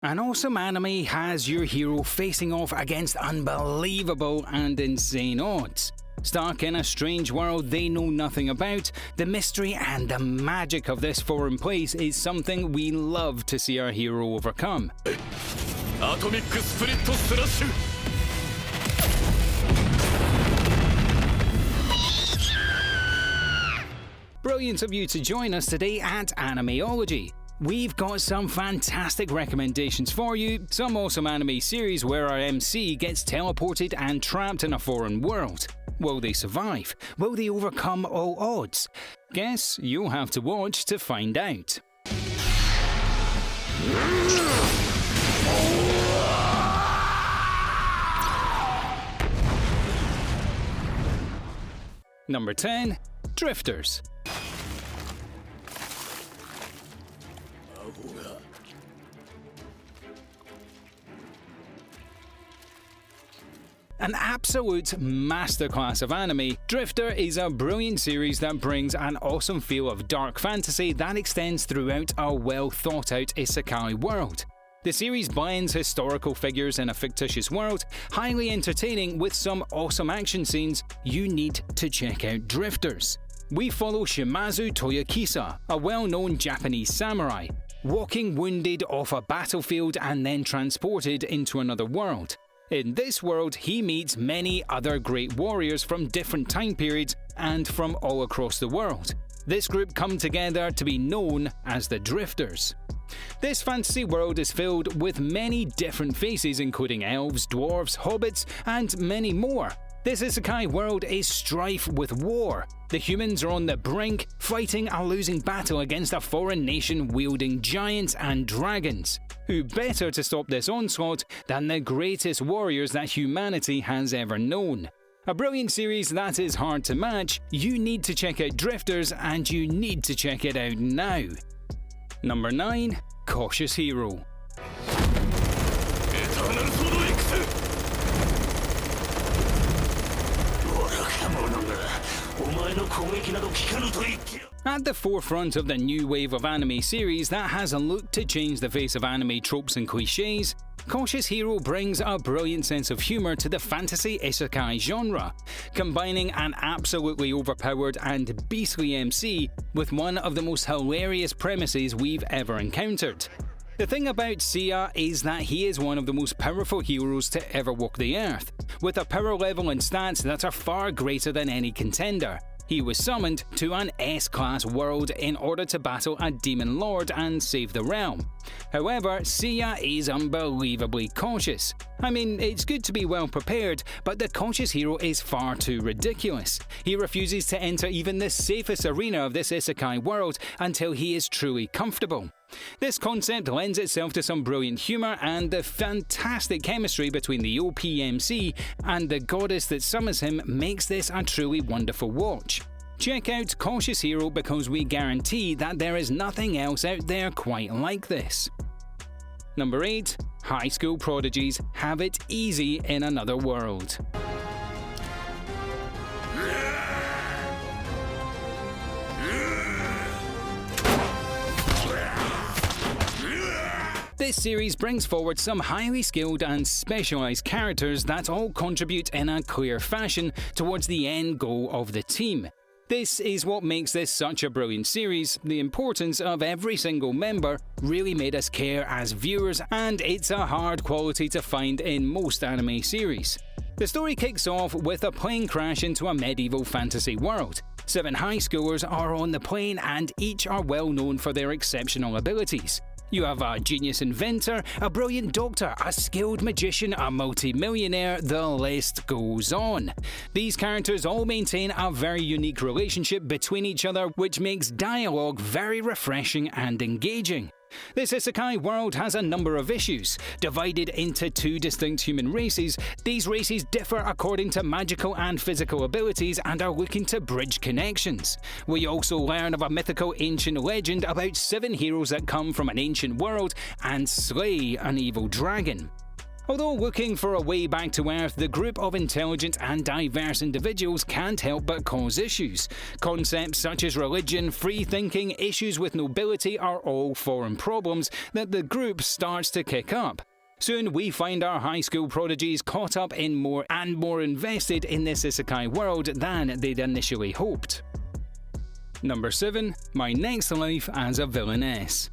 An awesome anime has your hero facing off against unbelievable and insane odds. Stuck in a strange world they know nothing about, the mystery and the magic of this foreign place is something we love to see our hero overcome. Atomic Split Slash! Brilliant of you to join us today at Animeology. We've got some fantastic recommendations for you, some awesome anime series where our MC gets teleported and trapped in a foreign world. Will they survive? Will they overcome all odds? Guess you'll have to watch to find out. Number 10. Drifters. An absolute masterclass of anime, Drifter is a brilliant series that brings an awesome feel of dark fantasy that extends throughout a well-thought-out isekai world. The series blends historical figures in a fictitious world, highly entertaining with some awesome action scenes. You need to check out Drifters. We follow Shimazu Toyokisa, a well-known Japanese samurai, walking wounded off a battlefield and then transported into another world. In this world, he meets many other great warriors from different time periods and from all across the world. This group come together to be known as the Drifters. This fantasy world is filled with many different faces, including elves, dwarves, hobbits, and many more. This isekai world is strife with war. The humans are on the brink, fighting a losing battle against a foreign nation wielding giants and dragons. Who better to stop this onslaught than the greatest warriors that humanity has ever known? A brilliant series that is hard to match. You need to check out Drifters and you need to check it out now. Number 9. Cautious Hero. At the forefront of the new wave of anime series that has looked to change the face of anime tropes and cliches, Cautious Hero brings a brilliant sense of humour to the fantasy isekai genre, combining an absolutely overpowered and beastly MC with one of the most hilarious premises we've ever encountered. The thing about Sia is that he is one of the most powerful heroes to ever walk the earth, with a power level and stats that are far greater than any contender. He was summoned to an S-class world in order to battle a demon lord and save the realm. However, Sia is unbelievably cautious. I mean, it's good to be well prepared, but the cautious hero is far too ridiculous. He refuses to enter even the safest arena of this isekai world until he is truly comfortable. This concept lends itself to some brilliant humour and the fantastic chemistry between the OPMC and the goddess that summons him makes this a truly wonderful watch. Check out Cautious Hero because we guarantee that there is nothing else out there quite like this. Number 8. High School Prodigys have it easy in another world. This series brings forward some highly skilled and specialised characters that all contribute in a clear fashion towards the end goal of the team. This is what makes this such a brilliant series. The importance of every single member really made us care as viewers, and it's a hard quality to find in most anime series. The story kicks off with a plane crash into a medieval fantasy world. 7 high schoolers are on the plane and each are well known for their exceptional abilities. You have a genius inventor, a brilliant doctor, a skilled magician, a multi-millionaire, the list goes on. These characters all maintain a very unique relationship between each other, which makes dialogue very refreshing and engaging. This isekai world has a number of issues. Divided into 2 distinct human races, these races differ according to magical and physical abilities and are looking to bridge connections. We also learn of a mythical ancient legend about 7 heroes that come from an ancient world and slay an evil dragon. Although looking for a way back to Earth, the group of intelligent and diverse individuals can't help but cause issues. Concepts such as religion, free thinking, issues with nobility are all foreign problems that the group starts to kick up. Soon we find our high school prodigies caught up in more invested in this isekai world than they'd initially hoped. Number 7. My Next Life as a Villainess.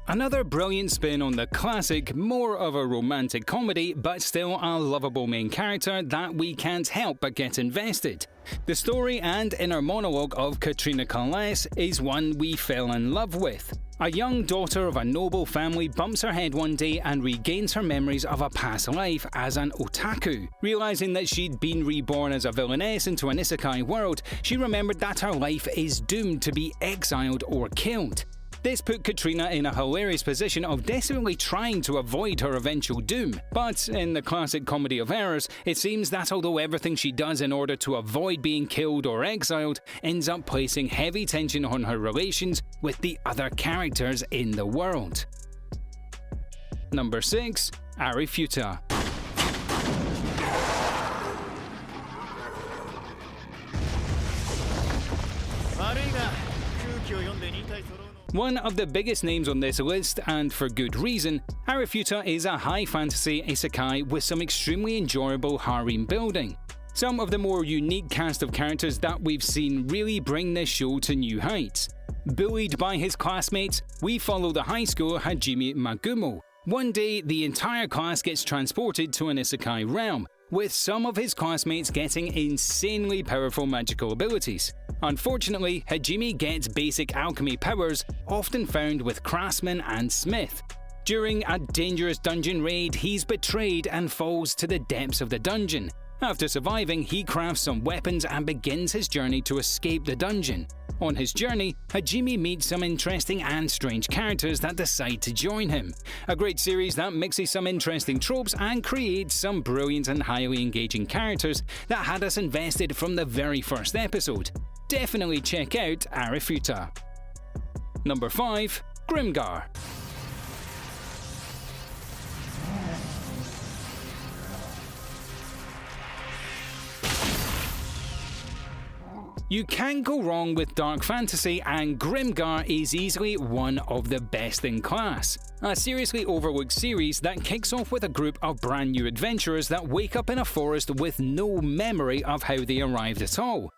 Another brilliant spin on the classic, more of a romantic comedy, but still a lovable main character that we can't help but get invested. The story and inner monologue of Katrina Kalles is one we fell in love with. A young daughter of a noble family bumps her head one day and regains her memories of a past life as an otaku. Realizing that she'd been reborn as a villainess into an isekai world, she remembered that her life is doomed to be exiled or killed. This put Katrina in a hilarious position of desperately trying to avoid her eventual doom. But in the classic comedy of errors, it seems that although everything she does in order to avoid being killed or exiled ends up placing heavy tension on her relations with the other characters in the world. Number 6. Arifuta. One of the biggest names on this list, and for good reason, Arifuta is a high fantasy isekai with some extremely enjoyable harem building. Some of the more unique cast of characters that we've seen really bring this show to new heights. Bullied by his classmates, we follow the high school Hajime Magumo. One day, the entire class gets transported to an isekai realm, with some of his classmates getting insanely powerful magical abilities. Unfortunately, Hajime gets basic alchemy powers, often found with craftsmen and smith. During a dangerous dungeon raid, he's betrayed and falls to the depths of the dungeon. After surviving, he crafts some weapons and begins his journey to escape the dungeon. On his journey, Hajime meets some interesting and strange characters that decide to join him. A great series that mixes some interesting tropes and creates some brilliant and highly engaging characters that had us invested from the very first episode. Definitely check out Arifuta. Number 5. Grimgar. You can't go wrong with dark fantasy, and Grimgar is easily one of the best in class. A seriously overlooked series that kicks off with a group of brand new adventurers that wake up in a forest with no memory of how they arrived at all.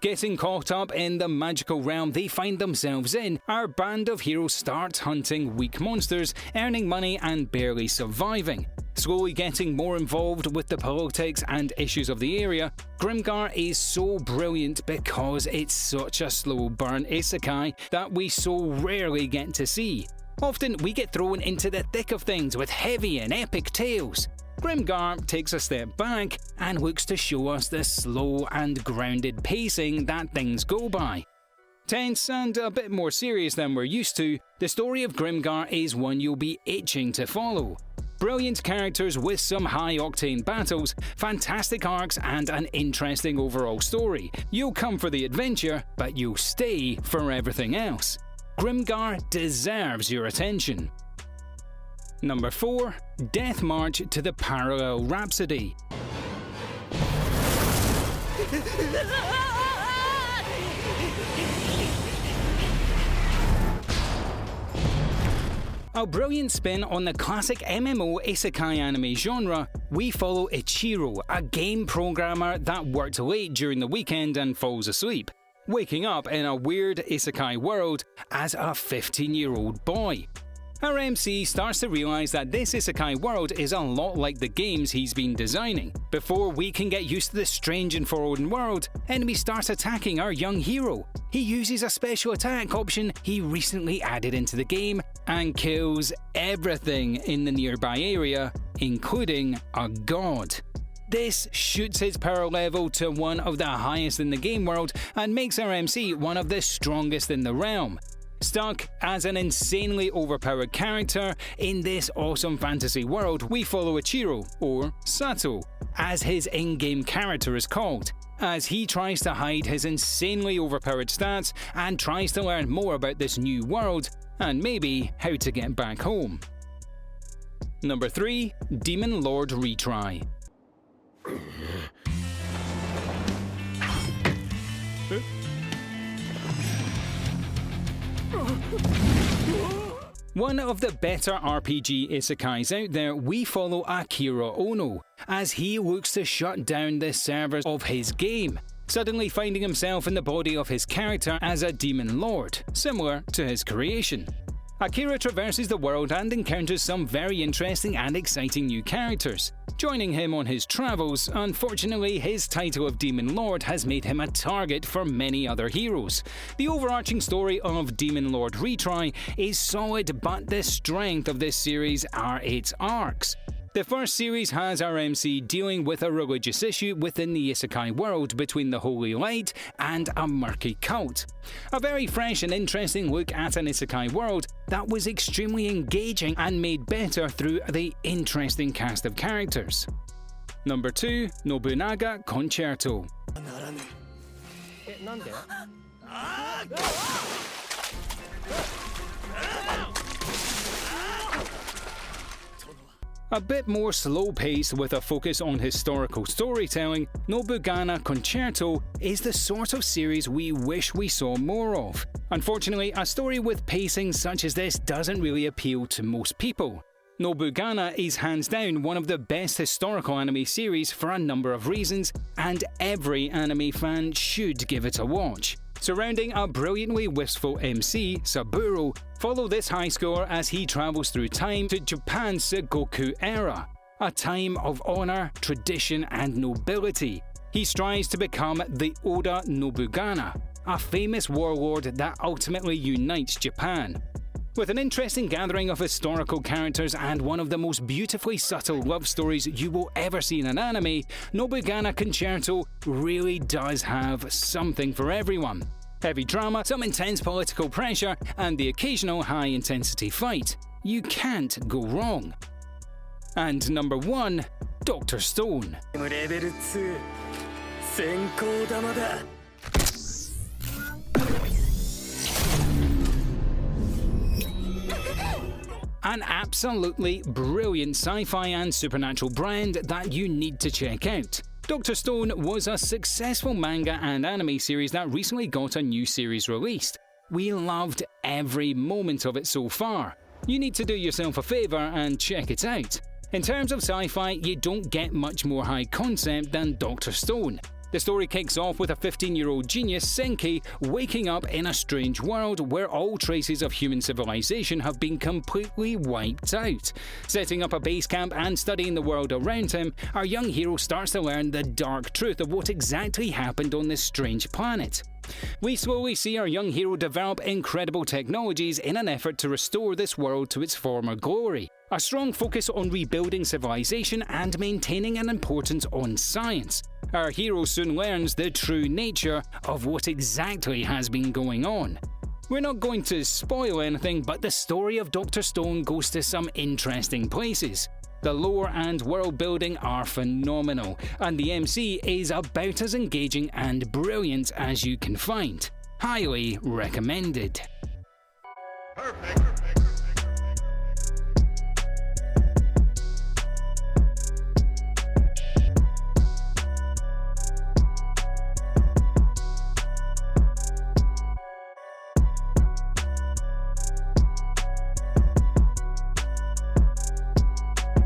Getting caught up in the magical realm they find themselves in, our band of heroes starts hunting weak monsters, earning money and barely surviving. Slowly getting more involved with the politics and issues of the area, Grimgar is so brilliant because it's such a slow burn isekai that we so rarely get to see. Often we get thrown into the thick of things with heavy and epic tales. Grimgar takes a step back and looks to show us the slow and grounded pacing that things go by. Tense and a bit more serious than we're used to, the story of Grimgar is one you'll be itching to follow. Brilliant characters with some high-octane battles, fantastic arcs and an interesting overall story. You'll come for the adventure, but you'll stay for everything else. Grimgar deserves your attention. Number 4. Death March to the Parallel Rhapsody. A brilliant spin on the classic MMO isekai anime genre, we follow Ichiro, a game programmer that worked late during the weekend and falls asleep, waking up in a weird isekai world as a 15-year-old boy. Our MC starts to realise that this isekai world is a lot like the games he's been designing. Before we can get used to this strange and foreign world, enemies start attacking our young hero. He uses a special attack option he recently added into the game and kills everything in the nearby area, including a god. This shoots his power level to one of the highest in the game world and makes our MC one of the strongest in the realm. Stuck as an insanely overpowered character in this awesome fantasy world, we follow Ichiro, or Sato. as his in-game character is called, as he tries to hide his insanely overpowered stats and tries to learn more about this new world and maybe how to get back home. Number 3. Demon Lord Retry. One of the better RPG isekais out there, we follow Akira Ono, as he looks to shut down the servers of his game, suddenly finding himself in the body of his character as a demon lord, similar to his creation. Akira traverses the world and encounters some very interesting and exciting new characters. Joining him on his travels, unfortunately his title of Demon Lord has made him a target for many other heroes. The overarching story of Demon Lord Retry is solid, but the strength of this series are its arcs. The first series has our MC dealing with a religious issue within the isekai world between the Holy Light and a murky cult. A very fresh and interesting look at an isekai world that was extremely engaging and made better through the interesting cast of characters. Number 2. Nobugana Concerto. A bit more slow-paced with a focus on historical storytelling, Nobugana Concerto is the sort of series we wish we saw more of. Unfortunately, a story with pacing such as this doesn't really appeal to most people. Nobugana is hands down one of the best historical anime series for a number of reasons, and every anime fan should give it a watch. Surrounding a brilliantly wistful MC, Saburo, follow this high schooler as he travels through time to Japan's Sengoku era, a time of honor, tradition, and nobility. He strives to become the Oda Nobugana, a famous warlord that ultimately unites Japan. With an interesting gathering of historical characters and one of the most beautifully subtle love stories you will ever see in an anime, Nobugana Concerto really does have something for everyone. Heavy drama, some intense political pressure, and the occasional high-intensity fight. You can't go wrong. And number 1, Dr. Stone. An absolutely brilliant sci-fi and supernatural brand that you need to check out. Dr. Stone was a successful manga and anime series that recently got a new series released. We loved every moment of it so far. You need to do yourself a favour and check it out. In terms of sci-fi, you don't get much more high concept than Dr. Stone. The story kicks off with a 15-year-old genius, Senki, waking up in a strange world where all traces of human civilization have been completely wiped out. Setting up a base camp and studying the world around him, our young hero starts to learn the dark truth of what exactly happened on this strange planet. We slowly see our young hero develop incredible technologies in an effort to restore this world to its former glory. A strong focus on rebuilding civilization and maintaining an importance on science. Our hero soon learns the true nature of what exactly has been going on. We're not going to spoil anything, but the story of Dr. Stone goes to some interesting places. The lore and world building are phenomenal, and the MC is about as engaging and brilliant as you can find. Highly recommended. Perfect.